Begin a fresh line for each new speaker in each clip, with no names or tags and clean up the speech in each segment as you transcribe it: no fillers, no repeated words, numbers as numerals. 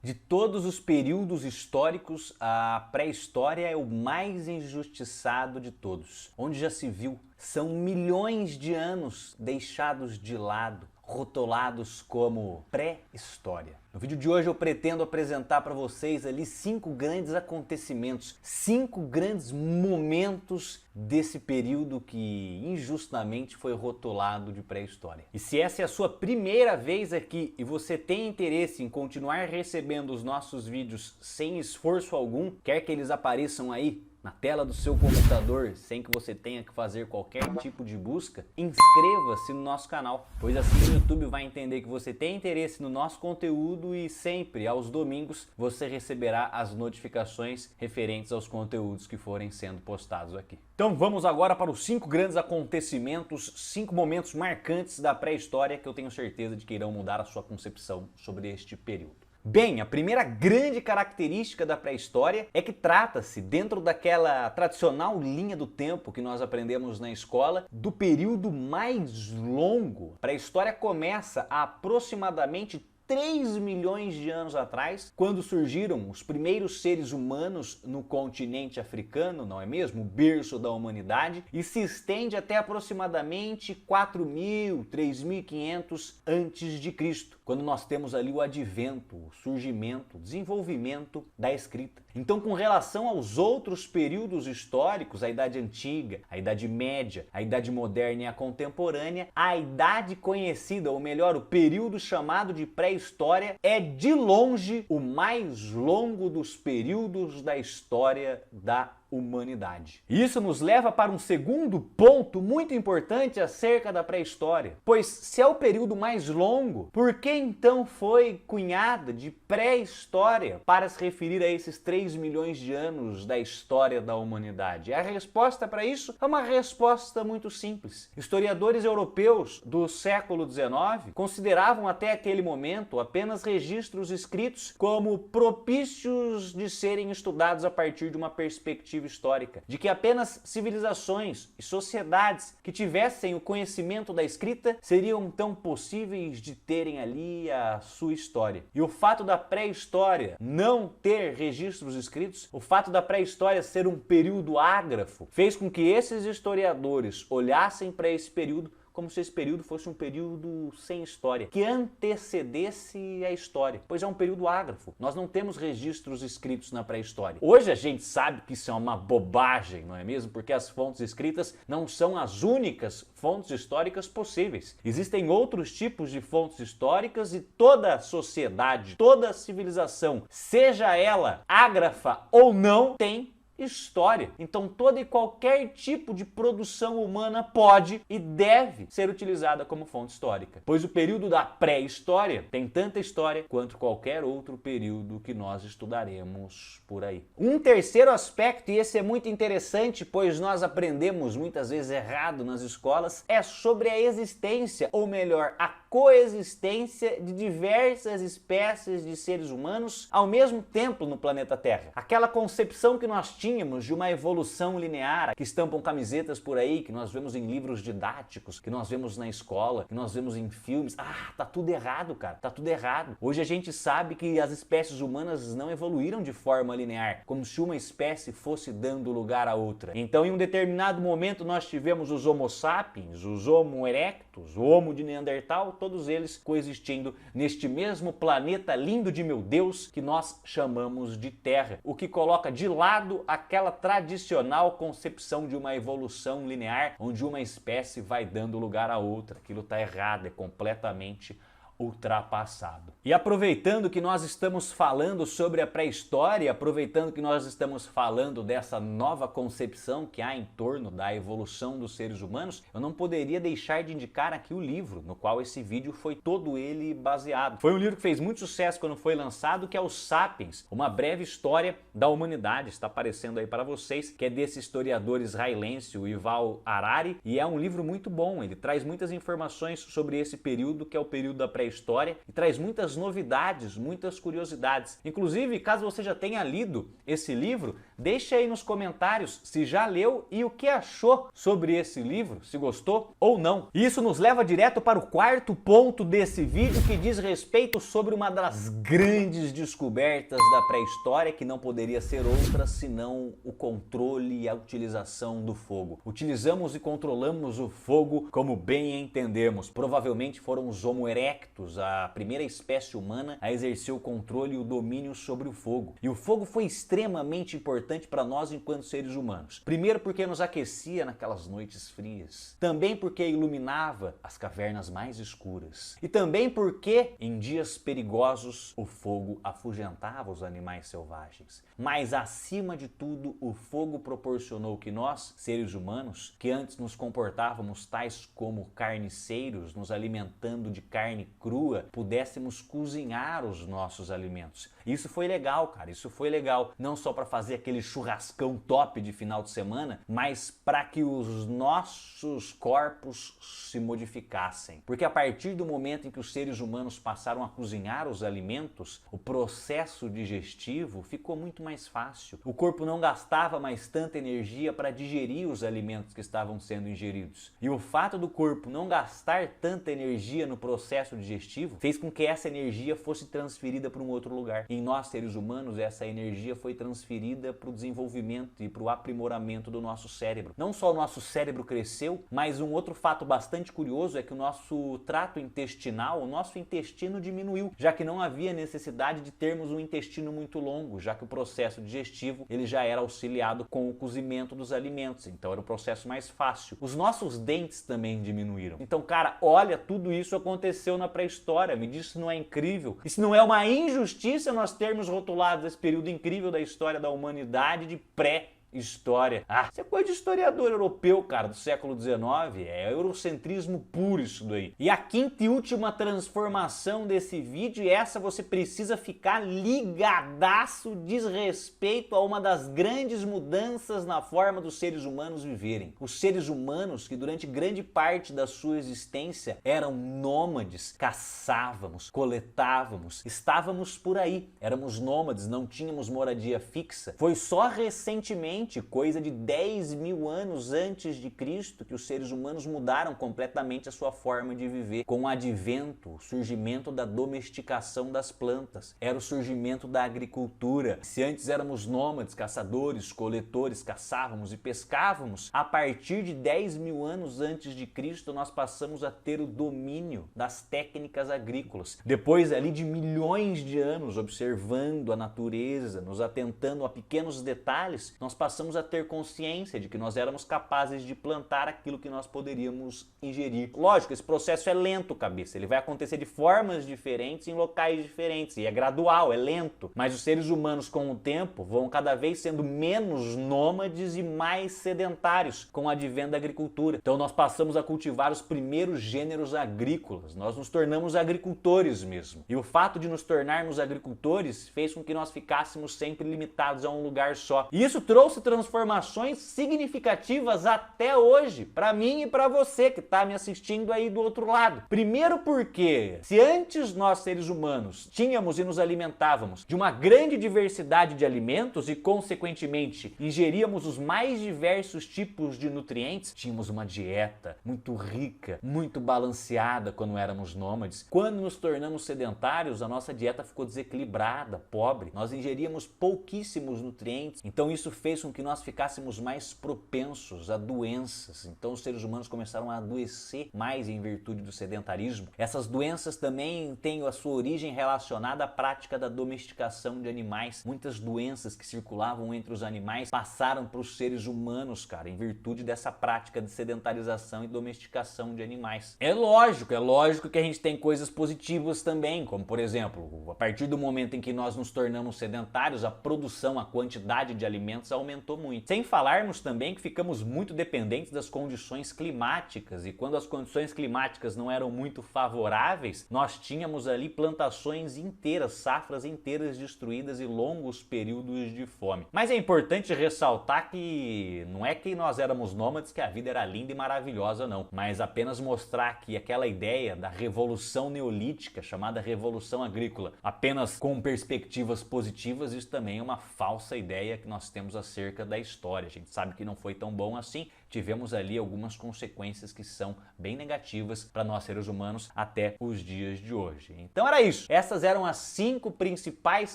De todos os períodos históricos, a pré-história é o mais injustiçado de todos. Onde já se viu, são milhões de anos deixados de lado, rotulados como pré-história. No vídeo de hoje eu pretendo apresentar para vocês ali 5 grandes acontecimentos, 5 grandes momentos desse período que injustamente foi rotulado de pré-história. E se essa é a sua primeira vez aqui e você tem interesse em continuar recebendo os nossos vídeos sem esforço algum, quer que eles apareçam aí na tela do seu computador, sem que você tenha que fazer qualquer tipo de busca, inscreva-se no nosso canal, pois assim o YouTube vai entender que você tem interesse no nosso conteúdo e sempre, aos domingos, você receberá as notificações referentes aos conteúdos que forem sendo postados aqui. Então vamos agora para os 5 grandes acontecimentos, 5 momentos marcantes da pré-história que eu tenho certeza de que irão mudar a sua concepção sobre este período. Bem, a primeira grande característica da pré-história é que trata-se, dentro daquela tradicional linha do tempo que nós aprendemos na escola, do período mais longo. A pré-história começa há aproximadamente 3 milhões de anos atrás, quando surgiram os primeiros seres humanos no continente africano, não é mesmo? O berço da humanidade, e se estende até aproximadamente 4.000, 3.500 antes de Cristo, quando nós temos ali o advento, o surgimento, o desenvolvimento da escrita. Então, com relação aos outros períodos históricos, a Idade Antiga, a Idade Média, a Idade Moderna e a Contemporânea, a idade conhecida, ou melhor, o período chamado de pré-história, é de longe o mais longo dos períodos da história da humanidade. Isso nos leva para um segundo ponto muito importante acerca da pré-história. Pois se é o período mais longo, por que então foi cunhada de pré-história para se referir a esses 3 milhões de anos da história da humanidade? A resposta para isso é uma resposta muito simples. Historiadores europeus do século XIX consideravam até aquele momento apenas registros escritos como propícios de serem estudados a partir de uma perspectiva histórica, de que apenas civilizações e sociedades que tivessem o conhecimento da escrita seriam então possíveis de terem ali a sua história. E o fato da pré-história não ter registros escritos, o fato da pré-história ser um período ágrafo, fez com que esses historiadores olhassem para esse período como se esse período fosse um período sem história, que antecedesse a história, pois é um período ágrafo. Nós não temos registros escritos na pré-história. Hoje a gente sabe que isso é uma bobagem, não é mesmo? Porque as fontes escritas não são as únicas fontes históricas possíveis. Existem outros tipos de fontes históricas e toda sociedade, toda civilização, seja ela ágrafa ou não, tem história. Então todo e qualquer tipo de produção humana pode e deve ser utilizada como fonte histórica, pois o período da pré-história tem tanta história quanto qualquer outro período que nós estudaremos por aí. Um terceiro aspecto, e esse é muito interessante, pois nós aprendemos muitas vezes errado nas escolas, é sobre a existência, ou melhor, a coexistência de diversas espécies de seres humanos ao mesmo tempo no planeta Terra. Aquela concepção que nós tínhamos de uma evolução linear, que estampam camisetas por aí, que nós vemos em livros didáticos, que nós vemos na escola, que nós vemos em filmes. Tá tudo errado, cara, tá tudo errado. Hoje a gente sabe que as espécies humanas não evoluíram de forma linear, como se uma espécie fosse dando lugar a outra. Então, em um determinado momento, nós tivemos os Homo sapiens, os Homo erectus, o Homo de Neandertal, todos eles coexistindo neste mesmo planeta lindo de meu Deus que nós chamamos de Terra, o que coloca de lado aquela tradicional concepção de uma evolução linear, onde uma espécie vai dando lugar a outra. Aquilo está errado, é completamente ultrapassado. E aproveitando que nós estamos falando sobre a pré-história, aproveitando que nós estamos falando dessa nova concepção que há em torno da evolução dos seres humanos, eu não poderia deixar de indicar aqui o livro no qual esse vídeo foi todo ele baseado. Foi um livro que fez muito sucesso quando foi lançado, que é o Sapiens, uma breve história da humanidade. Está aparecendo aí para vocês, que é desse historiador israelense, o Yuval Harari, e é um livro muito bom. Ele traz muitas informações sobre esse período, que é o período da pré pré-história e traz muitas novidades, muitas curiosidades. Inclusive, caso você já tenha lido esse livro, deixa aí nos comentários se já leu e o que achou sobre esse livro, se gostou ou não. E isso nos leva direto para o quarto ponto desse vídeo, que diz respeito sobre uma das grandes descobertas da pré-história, que não poderia ser outra senão o controle e a utilização do fogo. Utilizamos e controlamos o fogo como bem entendemos. Provavelmente foram os Homo erectus, a primeira espécie humana a exercer o controle e o domínio sobre o fogo. E o fogo foi extremamente importante para nós enquanto seres humanos. Primeiro porque nos aquecia naquelas noites frias. Também porque iluminava as cavernas mais escuras. E também porque em dias perigosos o fogo afugentava os animais selvagens. Mas acima de tudo, o fogo proporcionou que nós, seres humanos, que antes nos comportávamos tais como carniceiros, nos alimentando de carne crua, pudéssemos cozinhar os nossos alimentos. Isso foi legal, cara, isso foi legal. Não só para fazer aquele churrascão top de final de semana, mas para que os nossos corpos se modificassem. Porque a partir do momento em que os seres humanos passaram a cozinhar os alimentos, o processo digestivo ficou muito mais fácil. O corpo não gastava mais tanta energia para digerir os alimentos que estavam sendo ingeridos. E o fato do corpo não gastar tanta energia no processo digestivo fez com que essa energia fosse transferida para um outro lugar. Em nós, seres humanos, essa energia foi transferida para o desenvolvimento e para o aprimoramento do nosso cérebro. Não só o nosso cérebro cresceu, mas um outro fato bastante curioso é que o nosso trato intestinal, o nosso intestino diminuiu, já que não havia necessidade de termos um intestino muito longo, já que o processo digestivo ele já era auxiliado com o cozimento dos alimentos, então era um processo mais fácil. Os nossos dentes também diminuíram. Então, cara, olha, tudo isso aconteceu na pré-história. Me diz se não é incrível? Isso não é uma injustiça nós termos rotulado esse período incrível da história da humanidade de pré-história? Ah, isso é coisa de historiador europeu, cara, do século XIX. É eurocentrismo puro isso daí. E a quinta e última transformação desse vídeo, e essa você precisa ficar ligadaço, diz respeito a uma das grandes mudanças na forma dos seres humanos viverem. Os seres humanos que durante grande parte da sua existência eram nômades, caçávamos, coletávamos, estávamos por aí, éramos nômades, não tínhamos moradia fixa. Foi só recentemente, coisa de 10 mil anos antes de Cristo, que os seres humanos mudaram completamente a sua forma de viver. Com o advento, o surgimento da domesticação das plantas, era o surgimento da agricultura. Se antes éramos nômades, caçadores, coletores, caçávamos e pescávamos, a partir de 10 mil anos antes de Cristo nós passamos a ter o domínio das técnicas agrícolas. Depois ali de milhões de anos observando a natureza, nos atentando a pequenos detalhes, nós passamos a ter consciência de que nós éramos capazes de plantar aquilo que nós poderíamos ingerir. Lógico, esse processo é lento, cabeça. Ele vai acontecer de formas diferentes em locais diferentes. E é gradual, é lento. Mas os seres humanos, com o tempo, vão cada vez sendo menos nômades e mais sedentários com o advento da agricultura. Então nós passamos a cultivar os primeiros gêneros agrícolas. Nós nos tornamos agricultores mesmo. E o fato de nos tornarmos agricultores fez com que nós ficássemos sempre limitados a um lugar só. E isso trouxe transformações significativas até hoje, para mim e para você que está me assistindo aí do outro lado. Primeiro porque, se antes nós seres humanos tínhamos e nos alimentávamos de uma grande diversidade de alimentos e consequentemente ingeríamos os mais diversos tipos de nutrientes, tínhamos uma dieta muito rica, muito balanceada quando éramos nômades. Quando nos tornamos sedentários, a nossa dieta ficou desequilibrada, pobre. Nós ingeríamos pouquíssimos nutrientes, então isso fez com que nós ficássemos mais propensos a doenças. Então os seres humanos começaram a adoecer mais em virtude do sedentarismo. Essas doenças também têm a sua origem relacionada à prática da domesticação de animais. Muitas doenças que circulavam entre os animais passaram para os seres humanos, cara, em virtude dessa prática de sedentarização e domesticação de animais. É lógico que a gente tem coisas positivas também, como por exemplo, a partir do momento em que nós nos tornamos sedentários, a produção, a quantidade de alimentos aumentou aumentou muito. Sem falarmos também que ficamos muito dependentes das condições climáticas, e quando as condições climáticas não eram muito favoráveis, nós tínhamos ali plantações inteiras, safras inteiras destruídas e longos períodos de fome. Mas é importante ressaltar que não é que nós éramos nômades, que a vida era linda e maravilhosa, não, mas apenas mostrar que aquela ideia da revolução neolítica, chamada revolução agrícola, apenas com perspectivas positivas, isso também é uma falsa ideia que nós temos acerca da história. A gente sabe que não foi tão bom assim, tivemos ali algumas consequências que são bem negativas para nós seres humanos até os dias de hoje. Então era isso. Essas eram as 5 principais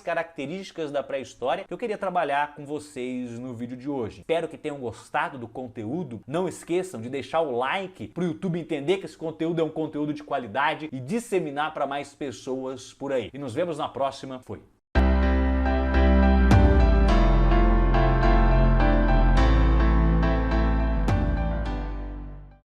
características da pré-história que eu queria trabalhar com vocês no vídeo de hoje. Espero que tenham gostado do conteúdo. Não esqueçam de deixar o like para o YouTube entender que esse conteúdo é um conteúdo de qualidade e disseminar para mais pessoas por aí. E nos vemos na próxima. Fui!